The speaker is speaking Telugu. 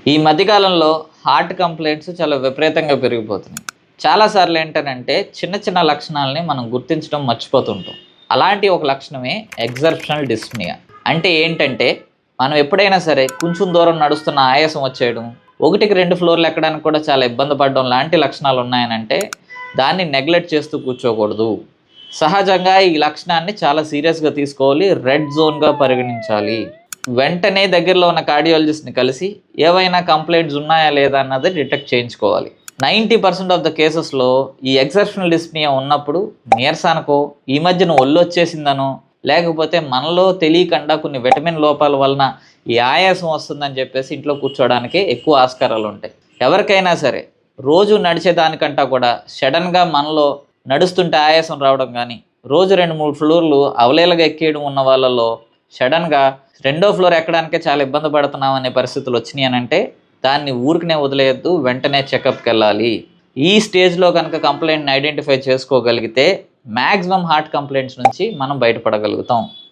ఈ మధ్యకాలంలో హార్ట్ కంప్లైంట్స్ చాలా విపరీతంగా పెరిగిపోతున్నాయి. చాలాసార్లు ఏంటనంటే చిన్న చిన్న లక్షణాలని మనం గుర్తించడం మర్చిపోతుంటాం. అలాంటి ఒక లక్షణమే ఎగ్జర్ప్షనల్ డిస్ప్నియా. అంటే ఏంటంటే మనం ఎప్పుడైనా సరే కొంచెం దూరం నడుస్తున్న ఆయాసం వచ్చేయడం, 1కి 2 ఫ్లోర్లు ఎక్కడానికి కూడా చాలా ఇబ్బంది పడడం లాంటి లక్షణాలు ఉన్నాయనంటే దాన్ని నెగ్లెక్ట్ చేస్తూ కూర్చోకూడదు. సహజంగా ఈ లక్షణాన్ని చాలా సీరియస్గా తీసుకోవాలి, రెడ్ జోన్గా పరిగణించాలి. వెంటనే దగ్గరలో ఉన్న కార్డియాలజిస్ట్ని కలిసి ఏవైనా కంప్లైంట్స్ ఉన్నాయా లేదా అన్నది డిటెక్ట్ చేయించుకోవాలి. 90% ఆఫ్ ద కేసెస్లో ఈ ఎగ్జర్షనల్ డిస్ప్నియా ఉన్నప్పుడు నీరసానికో, ఈ మధ్యన ఒళ్ళు వచ్చేసిందనో, లేకపోతే మనలో తెలియకుండా కొన్ని విటమిన్ లోపాల వలన ఈ ఆయాసం వస్తుందని చెప్పేసి ఇంట్లో కూర్చోవడానికే ఎక్కువ ఆస్కారాలు ఉంటాయి. ఎవరికైనా సరే రోజు నడిచేదానికంటా కూడా సడన్గా మనలో నడుస్తుంటే ఆయాసం రావడం కానీ, రోజు 2-3 ఫ్లోర్లు అవలేలగా ఎక్కేయడం ఉన్న వాళ్ళలో సడన్గా 2వ ఫ్లోర్ ఎక్కడానికే చాలా ఇబ్బంది పడుతున్నాం అనే పరిస్థితులు వచ్చినాయి అని అంటే దాన్ని ఊరికనే వదిలేయద్దు, వెంటనే చెకప్కి వెళ్ళాలి. ఈ స్టేజ్లో కనుక కంప్లైంట్ని ఐడెంటిఫై చేసుకోగలిగితే మ్యాక్సిమం హార్ట్ కంప్లైంట్స్ నుంచి మనం బయటపడగలుగుతాం.